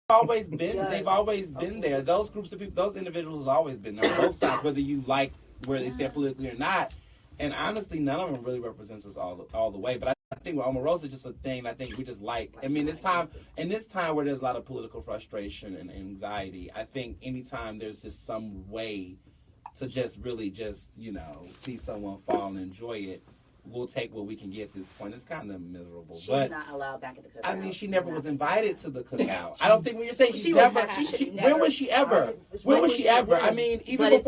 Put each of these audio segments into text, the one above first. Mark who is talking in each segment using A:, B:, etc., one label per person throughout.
A: always been. Yes. They've always been there. Those groups of people, those individuals have always been there. Both sides, whether you like where they stand politically or not. And honestly, none of them really represents us all the way. But I think with Omarosa is just a thing. I think we just like. I mean, this time where there's a lot of political frustration and anxiety, I think anytime there's just some way to just really see someone fall and enjoy it, we'll take what we can get at this point. It's kind of miserable.
B: She's
A: but
B: not allowed back at the cookout.
A: I mean, she never was invited to the cookout. I don't think when you're saying she never. When was she ever? When was she ever? I mean, even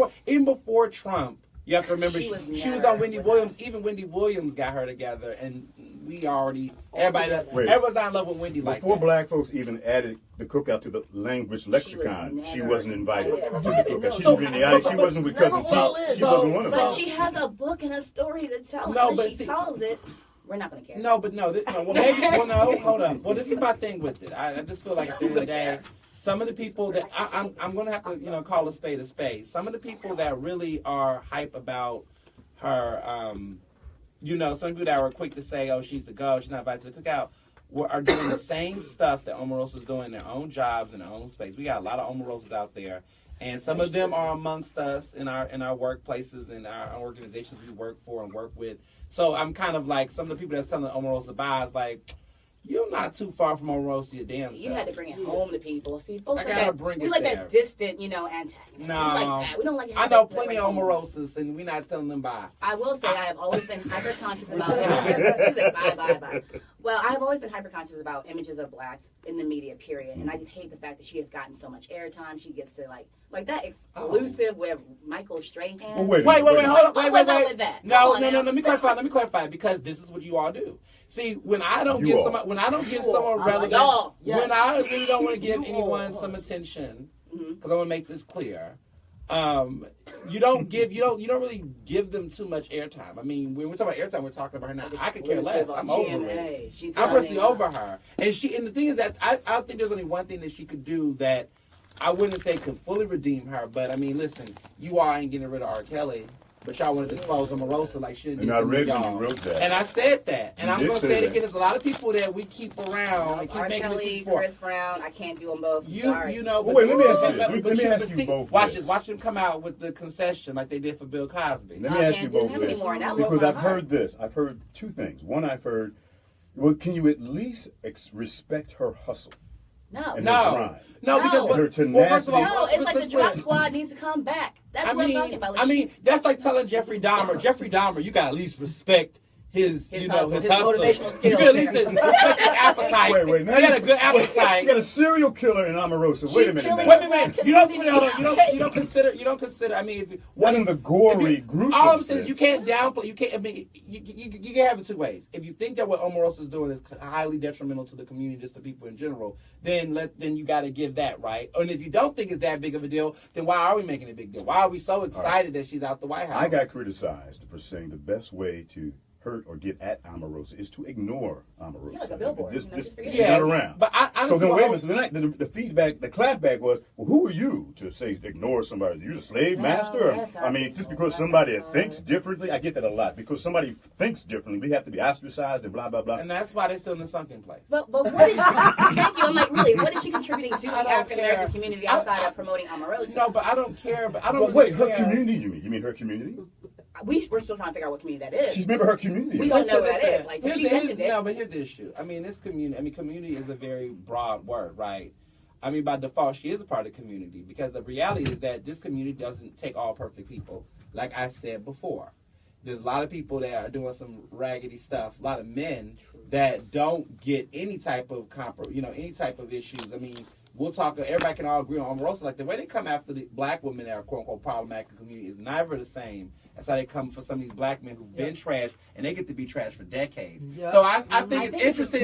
A: before Trump. You have to remember she was on Wendy Williams. Even Wendy Williams got her together, and everyone's not in love with Wendy.
C: Before black folks even added the cookout to the language lexicon, she wasn't invited to the cookout. She wasn't with Cousin Pete. She wasn't one of them.
B: But she has a book and a story to tell. No, but she tells it. We're not going to care.
A: No, but no. Well, hold on. Well, this is my thing with it. I just feel like at the end of the day, some of the people that I'm going to have to, call a spade a spade. Some of the people that really are hype about her, some people that were quick to say, oh, she's the go, she's not invited to the cookout, are doing the same stuff that Omarosa's doing in their own jobs, in their own space. We got a lot of Omarosas out there. And some of them are amongst us in our workplaces and our organizations we work for and work with. So I'm kind of like, some of the people that's telling Omarosa bye is like, you're not too far from Omarosa, your damn self.
B: You had to bring it home to people. See, folks
A: we
B: like that distant, antagonist.
A: No.
B: We like that. We don't like.
A: I know plenty of Omarosas, and we're not telling them bye.
B: I will say I have always been hyper conscious about images. He's like, bye. Well, I have always been hyper conscious about images of blacks in the media, period. And I just hate the fact that she has gotten so much airtime. She gets to like that exclusive with Michael Strahan.
A: Wait, hold on. Wait.
B: With that.
A: No. Let me clarify because this is what you all do. See, when I don't give someone relevant, when I really don't want to give anyone some attention, because I want to make this clear, you don't really give them too much airtime. I mean, when we're talking about airtime, we're talking about her now. I could care less. I'm over it. I'm personally over her, and the thing is that I think there's only one thing that she could do that I wouldn't say could fully redeem her. But I mean, listen, you all ain't getting rid of R. Kelly. But y'all want to dispose of Omarosa like she didn't.
C: And I read when you wrote that.
A: And I said that. And I'm going to say it again. There's a lot of people that we keep around. And keep
B: R. Kelly, Chris Brown. I can't do them both.
C: Wait, let me ask you this. Let me ask you both.
A: Watch them come out with the concession like they did for Bill Cosby.
C: Let me ask you both this. Because I've heard this. I've heard two things. One, I've heard, can you at least respect her hustle?
A: No,
C: because her tenacity.
B: It's like the Drop Squad needs to come back. That's what I'm talking about. Like,
A: that's like telling Jeffrey Dahmer, you got to at least respect his hustle.
B: Motivational skills.
A: You can at least respect his appetite.
C: Wait.
A: You got a good appetite.
C: You got a serial killer in Omarosa. Wait a minute.
A: Wait a minute. You don't consider. I mean,
C: one of the gory, gruesome.
A: All I'm saying is you can't downplay. You can't. I mean, you can have it two ways. If you think that what Omarosa is doing is highly detrimental to the community, just to people in general, then you got to give that right. And if you don't think it's that big of a deal, then why are we making a big deal? Why are we so excited that she's out the White House?
C: I got criticized for saying the best way to hurt or get at Omarosa is to ignore Omarosa.
B: Yeah, like a billboard.
C: She's not around.
A: But
C: so then wait a minute. So then the feedback, the clapback was, well, who are you to say ignore somebody? You're a slave master? I mean, just because somebody thinks differently, I get that a lot. Because somebody thinks differently, we have to be ostracized and blah, blah, blah.
A: And that's why they're still in the sunken place.
B: But what is she, thank you, I'm like, really, what is she contributing to the African-American community outside of promoting Omarosa?
A: No, but I don't care.
C: Wait, her community, you mean her community?
B: We're still trying to figure out what community that is.
C: She's a member of her community.
B: We don't know what that is. Like, she mentioned it.
A: No, but here's the issue. I mean, community is a very broad word, right? I mean, by default, she is a part of the community because the reality is that this community doesn't take all perfect people. Like I said before, there's a lot of people that are doing some raggedy stuff. A lot of men that don't get any type of any type of issues. I mean, we'll talk. Everybody can all agree on Omarosa. Like the way they come after the black women that are quote unquote problematic in the community is never the same. That's how they come for some of these black men who've been trashed, and they get to be trashed for decades. Yep. So I think it's interesting.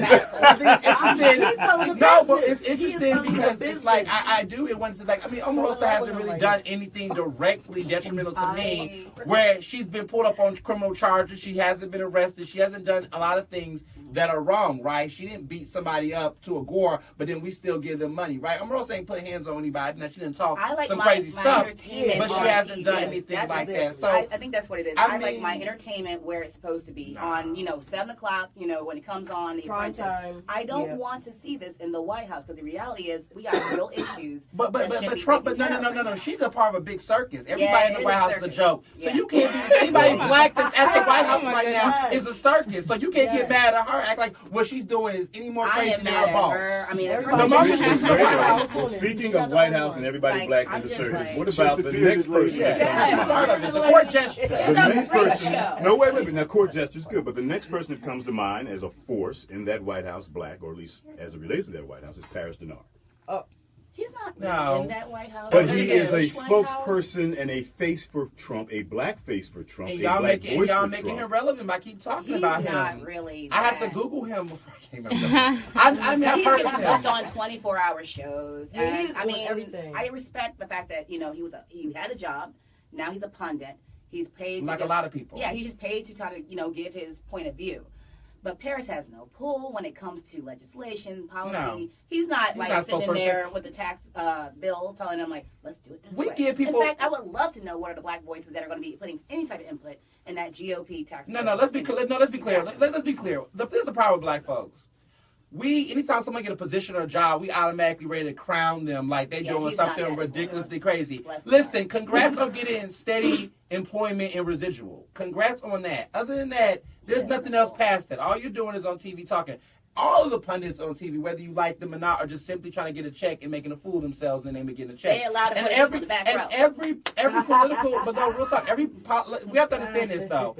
A: No, but it's interesting because it's like I do. It wants to like. I mean, Omarosa hasn't really done anything directly detrimental to me. Where she's been pulled up on criminal charges, she hasn't been arrested. She hasn't done a lot of things that are wrong. Right? She didn't beat somebody up to a gore, but then we still give them money. me, right? Omarosa ain't put hands on anybody. Now she didn't talk
B: I like
A: some
B: my
A: crazy stuff,
B: entertainment
A: but she
B: on
A: hasn't
B: TV.
A: done
B: Yes,
A: anything like
B: it.
A: that. So
B: I think that's what it is.
A: I
B: I like
A: mean-
B: my entertainment where it's supposed to be on, 7 o'clock. When it comes on the
D: Prime
B: Apprentice.
D: time.
B: I don't
D: Yeah.
B: want to see this in the White House because the reality is we got real issues.
A: But
B: that should be
A: Trump,
B: taken
A: but
B: care of
A: no.
B: right now.
A: She's a part of a big circus. Everybody
B: Yeah,
A: in the
B: it
A: White
B: is
A: House
B: circus.
A: is a joke.
B: Yeah.
A: So you can't be anybody black that's at the White House
D: Oh my
A: right now
D: goodness.
A: is a circus. So you can't
D: Yes.
A: get mad at her. Act like what she's doing is any more
B: I
A: crazy
B: am
A: than
B: mad
A: her
B: at
A: boss.
B: her. I mean, the
A: The
B: person
A: moment
B: who
A: she's
B: has
A: in the
B: to-
A: White House-
C: Well, speaking
D: She's
C: of
D: not the
C: White
D: only
C: House
D: one.
C: and everybody
B: Like,
C: black
B: I'm
C: in the
B: just
C: circus,
B: like-
C: what
E: She's
C: about
E: the
C: the
E: bearded
C: next
E: lady.
C: person
A: Yeah,
C: that comes to
A: she's part
C: mind?
A: of it. The court gesture.
B: It's
C: The
B: not
C: next
B: a great
C: person,
B: show.
C: no, wait. Now, court gesture's good, but the next person that comes to mind as a force in that White House, black, or at least as it relates to that White House, is Paris Denard.
B: He's not
A: No.
B: in that White House.
C: But he is a
B: White House.
C: spokesperson and a face for Trump, a black face for Trump,
A: And
C: a
A: y'all
C: black
A: making
C: voice for
A: him
C: Trump.
A: relevant by keep talking
B: He's
A: about him.
B: not really.
A: I have to
B: that.
A: Google him before I came up. I mean, I've
B: He's
A: heard
B: getting
A: of
B: booked
A: him.
B: on 24-hour shows.
D: Yeah,
B: And,
D: he's
B: I
D: on
B: mean,
D: everything.
B: I respect the fact that he had a job. Now he's a pundit. He's paid to
A: Like a
B: just-
A: lot of people.
B: Yeah, he's just paid to try to give his point of view. But Paris has no pull when it comes to legislation, policy.
A: No.
B: He's not
A: He's
B: like
A: not
B: sitting
A: spokesperson.
B: there with the tax bill telling them like, let's do it this
A: We
B: way.
A: give people-
B: In fact, I would love to know what are the black voices that are going to be putting any type of input in that GOP tax bill.
A: Let's be clear. Let's be clear.
B: Exactly.
A: Let's be clear. This is the problem with black folks. Anytime someone get a position or a job, we automatically ready to crown them like they're
B: Yeah,
A: doing
B: he's not
A: something
B: that.
A: ridiculously crazy.
B: Bless his
A: Listen,
B: heart.
A: congrats on getting steady employment and residual. Congrats on that. Other than that, there's nothing else past that. All you're doing is on TV talking. All of the pundits on TV, whether you like them or not, are just simply trying to get a check and making a fool of themselves and then getting a check.
B: Say it loud and put it
A: every
B: in the back
A: and
B: row.
A: every political, but no, real talk. We have to understand this though.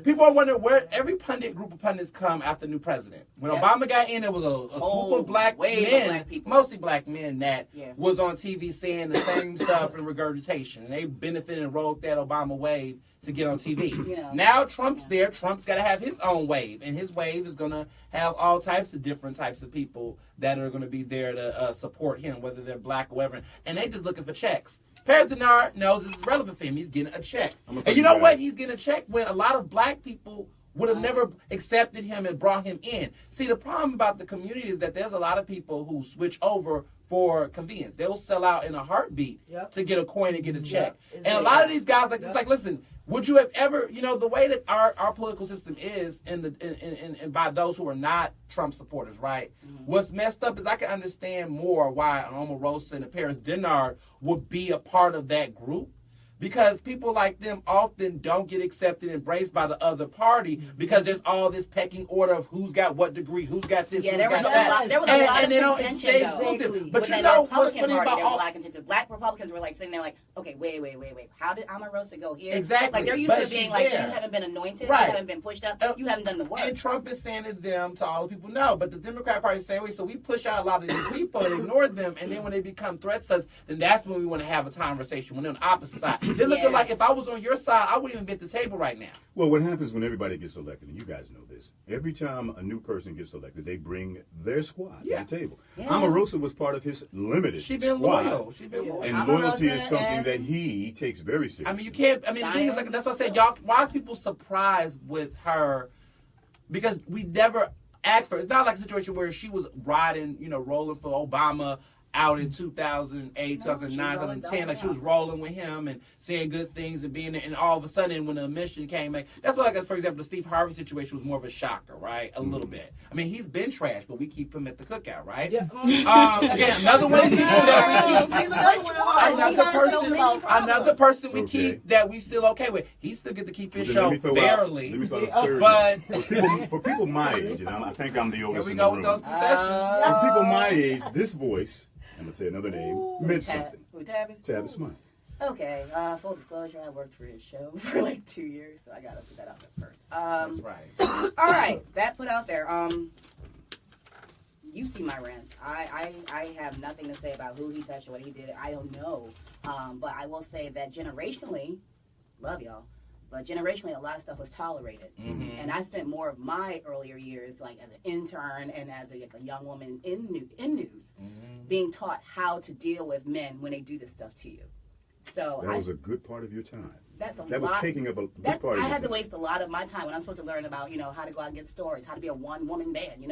A: People are wondering where every group of pundits come after the new president. When
B: Yep.
A: Obama got in, there was a swoop of black
B: wave of
A: men,
B: black people.
A: mostly black men, that
B: Yeah.
A: was on TV saying the same stuff and regurgitation. And they benefited and rode that Obama wave to get on TV.
B: Yeah.
A: Now Trump's there. Trump's got to have his own wave, and his wave is going to have all types of different types of people that are going to be there to support him, whether they're black or whatever. And they just looking for checks. Paris Denard knows this is relevant for him. He's getting a check. And you know what? He's getting a check when a lot of black people would have never accepted him and brought him in. See, the problem about the community is that there's a lot of people who switch over for convenience. They'll sell out in a heartbeat
D: Yep.
A: to get a coin and get a check.
D: It's
A: And a
D: like
A: lot
D: that.
A: of these guys like this, like, listen, would you have ever, the way that our political system is and by those who are not Trump supporters, right? What's messed up is I can understand more why an Omarosa and a Paris Denard would be a part of that group. Because people like them often don't get accepted and embraced by the other party because there's all this pecking order of who's got what degree, who's got this,
B: Yeah,
A: who's
B: there was
A: got
B: a
A: that.
B: lot. There was a
A: And-
B: lot
A: and
B: of
A: they don't
B: contention,
A: stay
B: though.
A: exclusive. But you
B: Within
A: know
B: the
A: what's
B: Republican
A: funny
B: Party,
A: about
B: there was
A: all...
B: a lot of contention. Black Republicans were like sitting there like, okay, wait. How did Omarosa go here?
A: Exactly.
B: Like they're used
A: But
B: to being
A: she's
B: like,
A: there.
B: you haven't been anointed,
A: Right.
B: you haven't been pushed up, you haven't done the work.
A: And Trump is saying to them, to all the people, no. But the Democrat Party is the same way. So we push out a lot of these people and ignore them. And then when they become threats to us, then that's when we want to have a conversation. When they're on the opposite side. They're looking
B: Yeah.
A: like if I was on your side, I wouldn't even be at the table right now.
C: Well, what happens when everybody gets elected, and you guys know this, every time a new person gets elected, they bring their squad
A: Yeah.
C: to the table.
B: Yeah.
C: Omarosa was part of his limited
A: She's been
C: squad.
A: loyal. She's been loyal.
C: And
B: Omarosa
C: loyalty is something
B: and-
C: that he takes very seriously.
A: I mean, you can't. I mean, the thing is, like, that's what I said. Y'all, why is people surprised with her? Because we never asked for. It's not like a situation where she was riding, rolling for Obama out in 2008, 2009, 2010. Like she was rolling with him and saying good things and being there. And all of a sudden, when the admission came, that's why, like, for example, the Steve Harvey situation was more of a shocker, right? A little bit. I mean, he's been trashed, but we keep him at the cookout, right?
D: Yeah.
A: Again, another one of the people that we keep.
B: He's another one.
A: Another person we keep that we still okay with. He still get to keep his show barely.
C: Let me throw out a third
A: But
C: for people my age, and I think I'm the
A: here
C: oldest
A: we
C: in
A: go
C: the
A: with
C: room.
A: those concessions.
C: For people my age, this voice, I'm going to say another name, meant something.
B: Who, Tavis?
C: Tavis Smiley.
B: Okay, full disclosure, I worked for his show for like 2 years, so I gotta put that out there first.
A: That's right.
B: All right, that put out there. You see my rants. I have nothing to say about who he touched or what he did. I don't know. But I will say that generationally, love y'all, but generationally a lot of stuff was tolerated.
A: Mm-hmm.
B: And I spent more of my earlier years like as an intern and as a young woman in news, being taught how to deal with men when they do this stuff to you. So
C: that was a good part of your time.
B: That
C: was taking up a good part of your time.
B: I had to waste a lot of my time when I'm supposed to learn about, how to go out and get stories, how to be a one-woman band,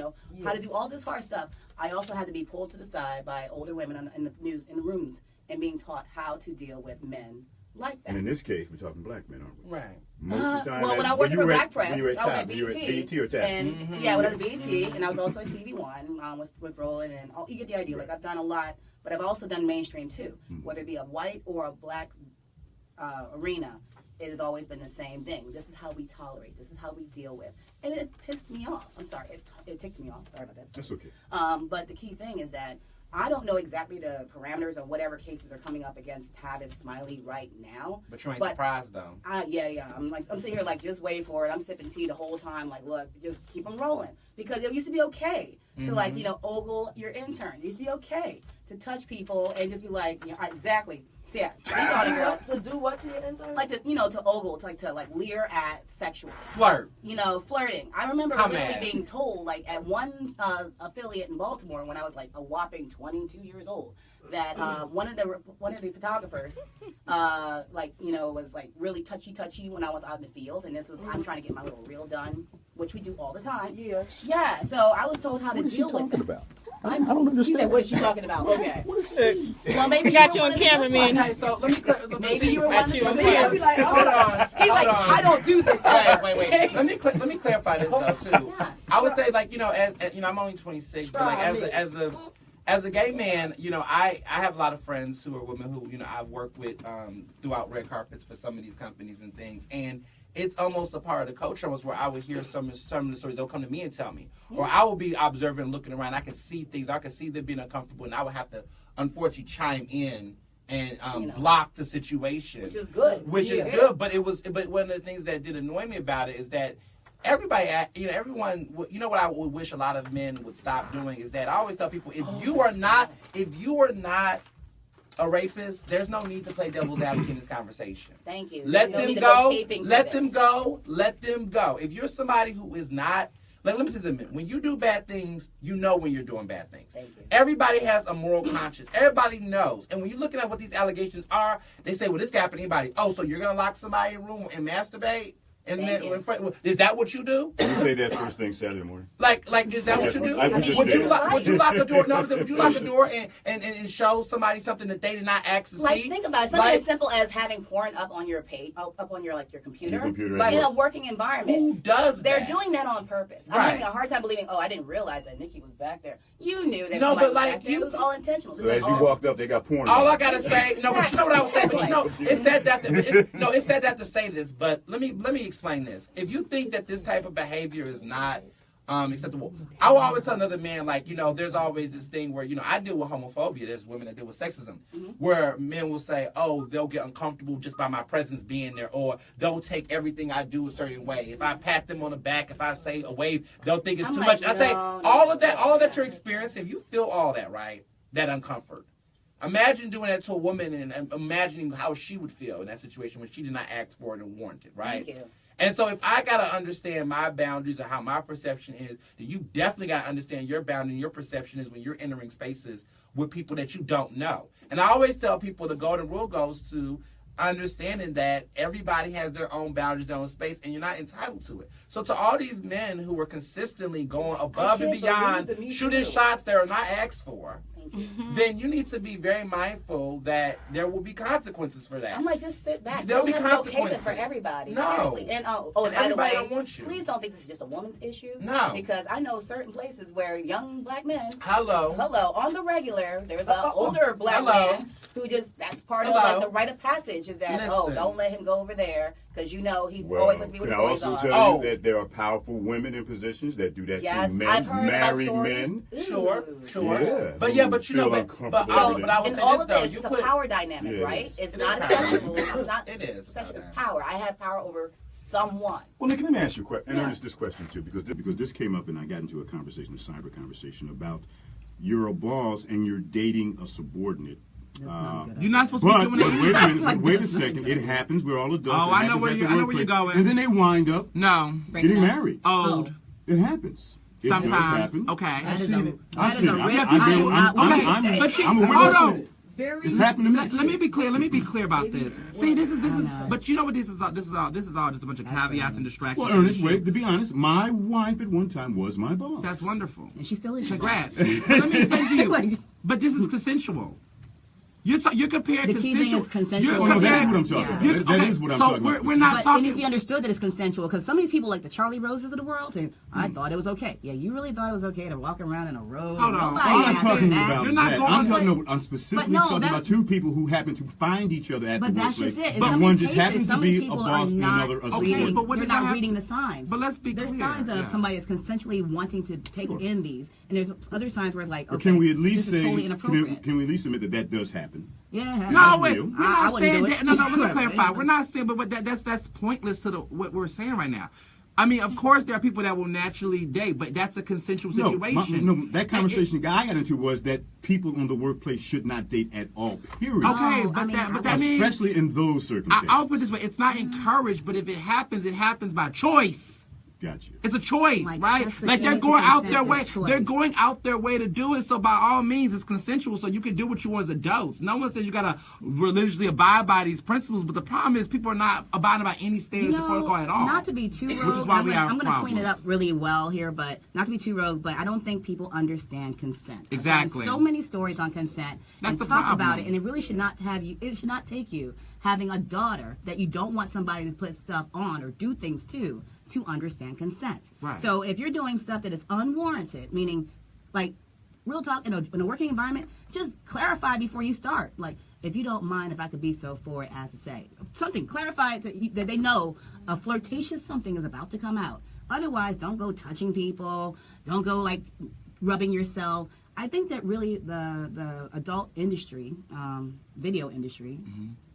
B: how to do all this hard stuff. I also had to be pulled to the side by older women in the news, in the rooms, and being taught how to deal with men like that.
C: And in this case, we're talking black men, aren't we?
A: Right.
C: Most of the time.
B: Well, when I worked for Black Press, I was at
C: BET. You were at BET or Tavis?
B: And, yeah, when I was at BET, and I was also at TV1 with Roland, and you get the idea. Like, I've done a lot, but I've also done mainstream, too. Whether it be a white or a black arena, it has always been the same thing. This is how we tolerate. This is how we deal with. And it pissed me off. I'm sorry. It ticked me off. Sorry about that.
C: That's okay.
B: But the key thing is that I don't know exactly the parameters of whatever cases are coming up against Tavis Smiley right now.
A: But you ain't surprised, though.
B: Yeah. I'm sitting here like, just wait for it. I'm sipping tea the whole time. Like, look, just keep them rolling. Because it used to be okay to, ogle your interns. It used to be okay to touch people and just be like, exactly. So, yeah,
D: to do what to your intern?
B: Like to ogle, to leer at sexual.
A: Flirt.
B: Flirting. I remember literally being told, like, at one affiliate in Baltimore when I was like a whopping 22 years old, that one of the photographers, was like really touchy when I was out in the field, and this was I'm trying to get my little reel done, which we do all the time.
D: Yeah.
B: Yeah. So I was told how to deal with it.
C: About?
B: I
C: don't understand.
B: She said, "What is she talking about?" Okay.
E: Well, maybe got you on camera, man.
A: Okay, so let me
B: Maybe you were one of the
A: Hold
B: on. He's like, I don't do this.
A: Wait. Let me clarify this though too.
B: Yeah.
A: I would say as I'm only 26, but like as a gay man, I have a lot of friends who are women who I've worked with throughout red carpets for some of these companies and things, and it's almost a part of the culture almost where I would hear some of the stories. They'll come to me and tell me, or I will be observing, looking around. I could see things. I could see them being uncomfortable, and I would have to unfortunately chime in and block the situation,
B: which is good.
A: But one of the things that did annoy me about it is that everybody, everyone, what I would wish a lot of men would stop doing is that I always tell people, if you are not a rapist, there's no need to play devil's advocate in this conversation.
B: Thank you.
A: Let them go. Let them go. Let them go. If you're somebody who is not, let me say something. When you do bad things, you know when you're doing bad things.
B: Thank you.
A: Everybody has a moral conscience. Everybody knows. And when you're looking at what these allegations are, they say, well, this can happen to anybody. Oh, so you're going to lock somebody in a room and masturbate? And is that what you do?
C: You say that first thing Saturday morning.
A: Like, is that what you do? Would you lock the door? No, would you lock the door and show somebody something that they did not ask to see?
B: Like, think about it. Something as simple as having porn up on your page, up on your computer. In a working environment.
A: Who does that?
B: They're doing that on purpose. I'm having a hard time believing. Oh, I didn't realize that Nicki was back there. You knew that somebody was back there. It was all intentional.
C: So as you walked up, they got porn.
A: All I gotta say, but you know what I was saying. But it's that to say this. But let me explain this. If you think that this type of behavior is not acceptable, I will always tell another man, there's always this thing where, I deal with homophobia. There's women that deal with sexism, where men will say, oh, they'll get uncomfortable just by my presence being there, or they'll take everything I do a certain way. If I pat them on the back, if I say a wave, they'll think it's too much. And I say, all of that you're experiencing, if you feel all that, right, that uncomfort. Imagine doing that to a woman and imagining how she would feel in that situation when she did not ask for it and warrant it, right?
B: Thank you.
A: And so if I got to understand my boundaries or how my perception is, then you definitely got to understand your boundary and your perception is when you're entering spaces with people that you don't know. And I always tell people the golden rule goes to understanding that everybody has their own boundaries, their own space, and you're not entitled to it. So to all these men who are consistently going above and beyond, shooting shots that are not asked for, then you need to be very mindful that there will be consequences for that.
B: I'm like, just sit back.
A: There'll be
B: consequences for everybody.
A: No.
B: Seriously. And
A: and
B: by the way,
A: don't want you.
B: Please don't think this is just a woman's issue.
A: No.
B: Because I know certain places where young black men,
A: Hello,
B: on the regular, there's an older black man who that's part of like the rite of passage is that, don't let him go over there because he's always going to be with the boys on.
C: Can I also tell you that there are powerful women in positions that do that to men,
B: I've heard
C: married
B: men.
A: Sure.
C: Yeah.
A: But I would say this
B: all of
A: though,
B: this, it's a power dynamic, right? It's not sexual. It's not.
A: It is.
B: It's power. I have power over someone.
C: Well, Nick, let me ask you a question, and Ernest, this question too, because this came up, and I got into a cyber conversation about you're a boss and you're dating a subordinate.
A: You're not supposed to be doing
C: wait a minute. Wait a second. It happens. We're all adults.
A: Oh, I know where you're going.
C: And then they wind up getting married.
A: Old.
C: It happens. It
A: Sometimes.
C: does happen.
A: Okay.
C: I've seen it.
E: But
C: I'm aware of it.
D: very.
C: It's happened to me.
A: Let me be clear. Let me be clear about this. See, this is. But you know what? This is all just a bunch of caveats and distractions.
C: Well, Ernest, wait. To be honest, my wife at one time was my boss.
A: That's wonderful.
B: And she still is.
A: Congrats. But let me explain to you. But this is consensual. You're comparing
B: the key thing is consensual.
C: No, that is what I'm talking about. That is what I'm talking about.
A: We're not
B: talking. It needs to be understood that it's consensual because some of these people, like the Charlie Roses of the world, and I thought it was okay. Yeah, you really thought it was okay to walk around in a robe.
A: Hold on.
C: I'm not talking about that. I'm specifically talking about two people who happen to find each other at the workplace.
B: But that's just it.
C: But one just happens to be a boss and another a
B: reading,
C: sport.
B: They're not reading the signs.
A: But let's be clear.
B: There's signs of somebody is consensually wanting to take in these, and there's other signs where like, okay,
C: can we at least say?
B: Totally inappropriate.
C: Can we at least admit that does happen?
B: Yeah.
A: No, wait. We're not saying that. No, let me clarify. We're not saying, but that's pointless to what we're saying right now. I mean, of course, there are people that will naturally date, but that's a consensual situation.
C: That conversation I got into was that people in the workplace should not date at all. Period.
A: Okay, but that means,
C: especially in those circumstances.
A: I'll put it this way: it's not encouraged, but if it happens by choice.
C: Gotcha.
A: It's a choice, right? Like they're going out their way. They're going out their way to do it. So by all means, it's consensual. So you can do what you want as adults. No one says you gotta religiously abide by these principles. But the problem is people are not abiding by any standards or protocol at all.
B: Not to be too rogue.
A: Which is why I'm
B: going to clean it up really well here, but not to be too rogue. But I don't think people understand consent.
A: Exactly.
B: So many stories on consent and talk about it, and it really should not have you. It should not take you having a daughter that you don't want somebody to put stuff on or do things to understand consent.
A: Right.
B: So if you're doing stuff that is unwarranted, meaning like real talk in a working environment, just clarify before you start. Like, if you don't mind if I could be so forward as to say something, clarify it that they know a flirtatious something is about to come out. Otherwise, don't go touching people. Don't go like rubbing yourself. I think that really the adult industry, video industry,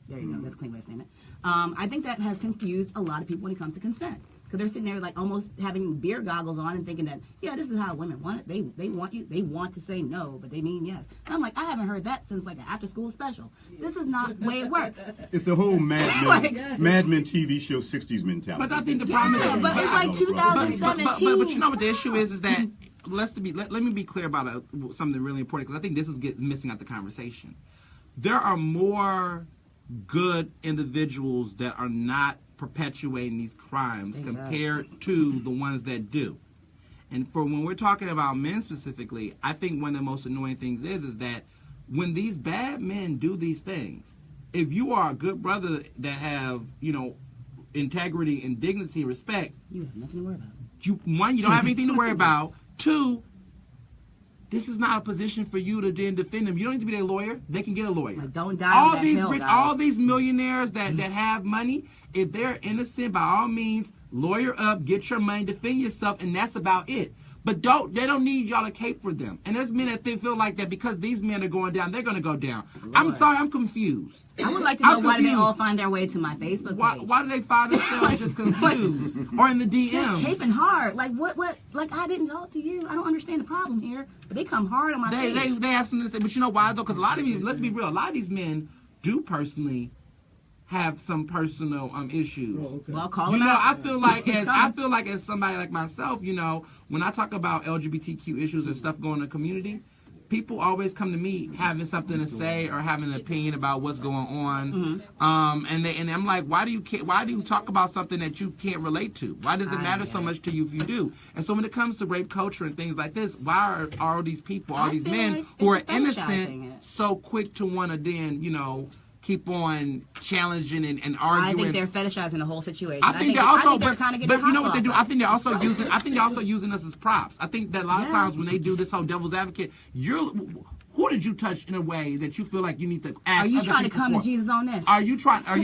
B: there you go, that's a clean way of saying it. I think that has confused a lot of people when it comes to consent. Because they're sitting there like almost having beer goggles on and thinking that, yeah, this is how women want it. They want you. They want to say no, but they mean yes. And I'm like, I haven't heard that since like an after school special. This is not the way it works.
C: It's the whole Mad Men TV show 60s mentality.
A: But I think the problem is,
B: but it's like 2017.
A: But you know what the issue is that let me be clear about something really important because I think this is missing out the conversation. There are more good individuals that are not perpetuating these crimes compared to the ones that do. And for when we're talking about men specifically, I think one of the most annoying things is that when these bad men do these things, if you are a good brother that have, integrity and dignity and respect,
B: you have nothing to worry about.
A: You don't have anything to worry about. Two, this is not a position for you to then defend them. You don't need to be their lawyer. They can get a lawyer.
B: Like, don't die on that hill, guys.
A: All these millionaires that have money, if they're innocent, by all means, lawyer up, get your money, defend yourself, and that's about it. But they don't need y'all to cape for them. And there's men that feel like that because these men are going down, they're going to go down. Lord. I'm sorry, I'm confused.
B: I would like to know why do they all find their way to my Facebook page?
A: Why do they find themselves just confused? Or in the DMs?
B: Just caping hard. Like, what? Like, I didn't talk to you. I don't understand the problem here. But they come hard on my page. They have something to say. But you know why, though? Because a lot of these, let's be real, a lot of these men do personally have some personal issues. Oh, okay. Well, call them out. I feel like as somebody like myself, when I talk about LGBTQ issues and stuff going in the community, people always come to me having something to say or having an opinion about what's going on. And I'm like, why do you talk about something that you can't relate to? Why does it matter so much to you if you do? And so when it comes to rape culture and things like this, why are all these people, all these men who are innocent, so quick to want to then, keep on challenging and arguing? I think they're fetishizing the whole situation. I think they're also, but you know what they do? I think they're also using us as props. I think that a lot of times when they do this whole devil's advocate, who did you touch in a way that you feel like you need to ask? Are you trying to come to Jesus on this? Are you trying to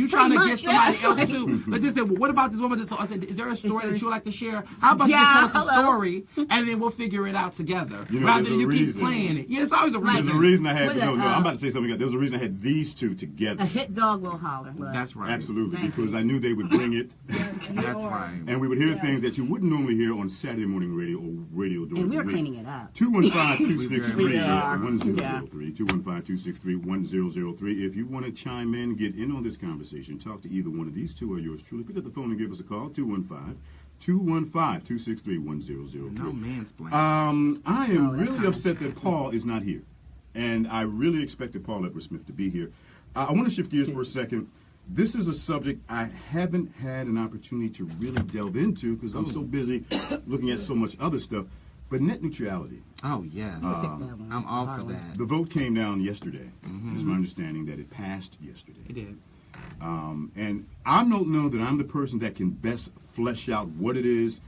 B: get somebody else to? Let's just say, well, what about this woman? I said, is there a story that you would like to share? How about you tell us a story and then we'll figure it out together rather than you keep playing it? Yeah, it's always a reason.
C: There's a reason I had. I'm about to say something. There's a reason I had these two together.
B: A hit dog will holler.
A: That's right.
C: Absolutely, because I knew they would bring it.
A: That's right.
C: And we would hear things that you wouldn't normally hear on Saturday morning radio or radio during the week.
B: And we're cleaning it up.
C: 215-263-1003. 215-263-1003. If you want to chime in, get in on this conversation, talk to either one of these two or yours truly, pick up the phone and give us a call. 215-263-1003.
A: No mansplaining.
C: I am really upset that Paul is not here. and I really expected Paul Edward Smith to be here. I want to shift gears for a second. This is a subject I haven't had an opportunity to really delve into because I'm so busy looking at so much other stuff. But net neutrality.
F: Oh, yes. I'm all for that.
C: The vote came down yesterday. It's my understanding that it passed yesterday.
F: It did.
C: And I don't know that I'm the person that can best flesh out what it is,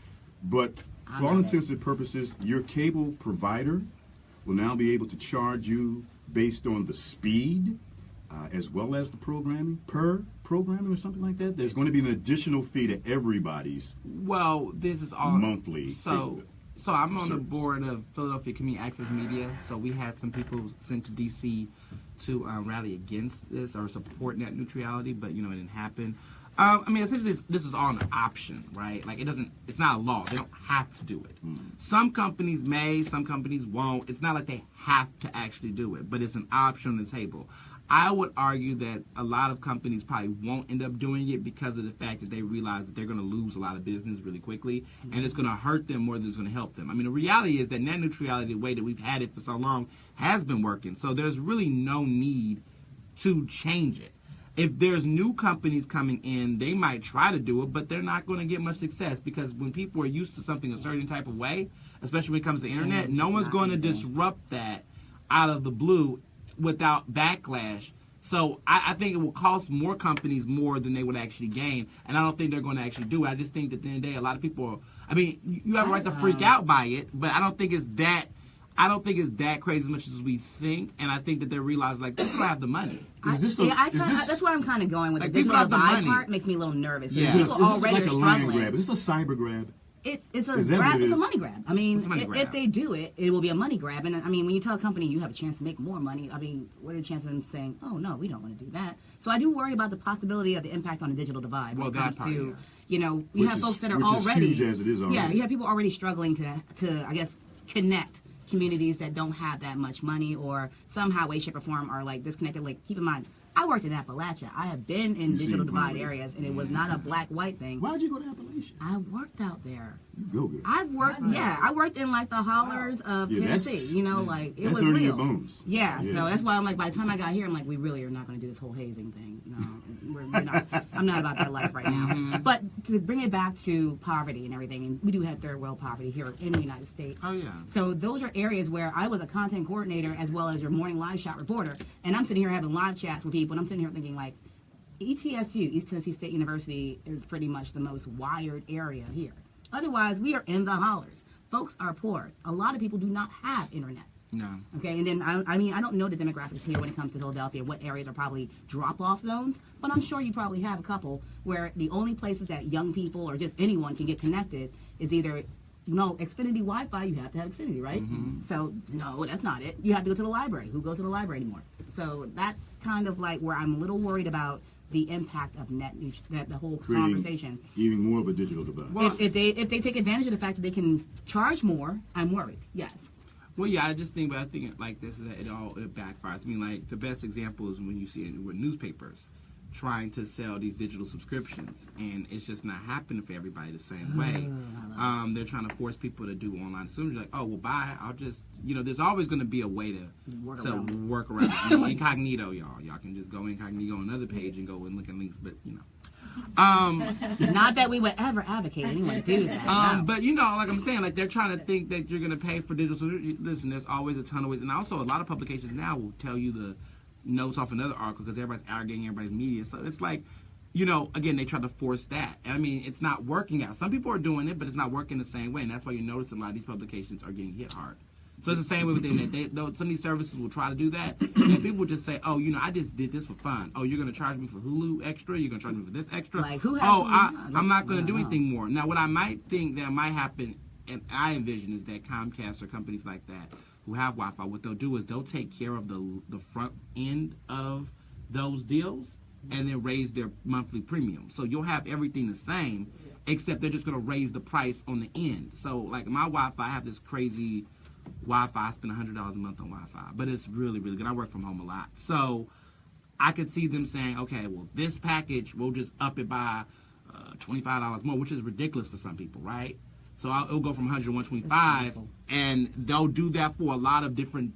C: but for all intents and purposes, your cable provider will now be able to charge you based on the speed as well as the programming, per programming or something like that. There's going to be an additional fee to everybody's
F: this is all
C: monthly.
F: So I'm on the board of Philadelphia Community Access Media. So we had some people sent to D.C. to rally against this or support net neutrality, but it didn't happen. I mean, essentially, this is all an option, right? Like it's not a law. They don't have to do it. Some companies may, some companies won't. It's not like they have to actually do it, but it's an option on the table. I would argue that a lot of companies probably won't end up doing it because of the fact that they realize that they're going to lose a lot of business really quickly, and it's going to hurt them more than it's going to help them. I mean, the reality is that net neutrality, the way that we've had it for so long, has been working. So there's really no need to change it. If there's new companies coming in, they might try to do it, but they're not going to get much success because when people are used to something a certain type of way, especially when it comes to internet, no one's going to disrupt that out of the blue without backlash. So I think it will cost more companies more than they would actually gain, and I don't think they're going to actually do it. I just think that at the end of the day, a lot of people, I mean, you have a right to freak out by it, but I don't think it's that crazy as much as we think, and I think that they realize, like, people have the money.
B: That's where I'm kind of going with
F: like,
B: the digital divide part. Makes me a little nervous.
F: Yeah.
C: Is
B: People
C: this
B: already
C: like a
B: are
C: land
B: struggling.
C: grab? Is this a cyber grab?
B: It's a grab. It's a money grab. I mean, if they do it, it will be a money grab. And I mean, when you tell a company you have a chance to make more money, I mean, what are the chances of them saying, "Oh no, we don't want to do that"? So I do worry about the possibility of the impact on the digital divide when it comes to, you have folks that are already
C: huge as it is already.
B: Yeah, you have people already struggling to I guess connect communities that don't have that much money or somehow, way, shape, or form are like disconnected. Like, keep in mind, I worked in Appalachia. I have been in digital divide areas, and it was not a black-white thing.
C: Why'd you go to Appalachia?
B: I worked out there.
C: Go girl.
B: I've worked, I worked in like the hollers of Tennessee. Like it was real.
C: Your bones.
B: Yeah, so that's why I'm like, by the time I got here, I'm like, we really are not going to do this whole hazing thing. No, we're not. I'm not about that life right now. But to bring it back to poverty and everything, and we do have third world poverty here in the United States.
F: Oh yeah.
B: So those are areas where I was a content coordinator as well as your morning live shot reporter, and I'm sitting here having live chats with people, and I'm sitting here thinking like, ETSU, East Tennessee State University, is pretty much the most wired area here. Otherwise, we are in the hollers. Folks are poor. A lot of people do not have internet.
F: No.
B: Okay, and then, I mean, I don't know the demographics here when it comes to Philadelphia, what areas are probably drop-off zones, but I'm sure you probably have a couple where the only places that young people or just anyone can get connected is either, Xfinity Wi-Fi, you have to have Xfinity, right? So, no, that's not it. You have to go to the library. Who goes to the library anymore? So that's kind of like where I'm a little worried about the impact of the whole conversation.
C: Even more of a digital divide.
B: Well, if they take advantage of the fact that they can charge more, I'm worried. Yes.
F: Well, yeah, I think it like this is that it backfires. I mean, like the best example is when you see it with newspapers trying to sell these digital subscriptions, and it's just not happening for everybody the same way. They're trying to force people to do online. As soon as you're like, oh, well, bye, I'll just, there's always going to be a way to work around. Incognito, y'all. Y'all can just go incognito on another page and go and look at links, but,
B: Not that we would ever advocate anyone to do that. No.
F: But, like I'm saying, like they're trying to think that you're going to pay for digital. Listen, there's always a ton of ways. And also a lot of publications now will tell you the notes off another article because everybody's aggregating everybody's media. So it's like, again, they try to force that. I mean, it's not working out. Some people are doing it, but it's not working the same way. And that's why you notice a lot of these publications are getting hit hard. So it's the same way with the internet. Some of these services will try to do that. And people will just say, oh, I just did this for fun. Oh, you're going to charge me for Hulu extra? You're going to charge me for this extra?
B: Like, who has
F: I'm not going to do anything more. Now, what I might think that might happen, and I envision, is that Comcast or companies like that who have Wi-Fi, what they'll do is they'll take care of the front end of those deals and then raise their monthly premium. So you'll have everything the same, except they're just going to raise the price on the end. So, like, my Wi-Fi, I have this crazy Wi-Fi. I spend $100 a month on Wi-Fi, but it's really, really good. I work from home a lot. So I could see them saying, okay, well, this package, we'll just up it by $25 more, which is ridiculous for some people, right? So it'll go from 100 to 125, and they'll do that for a lot of different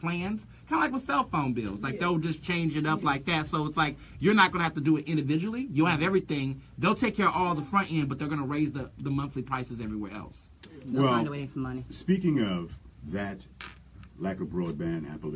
F: plans, kind of like with cell phone bills. Like they'll just change it up like that. So it's like you're not going to have to do it individually. You'll have everything. They'll take care of all the front end, but they're going to raise the monthly prices everywhere else.
G: Well, speaking of that lack of broadband, I believe.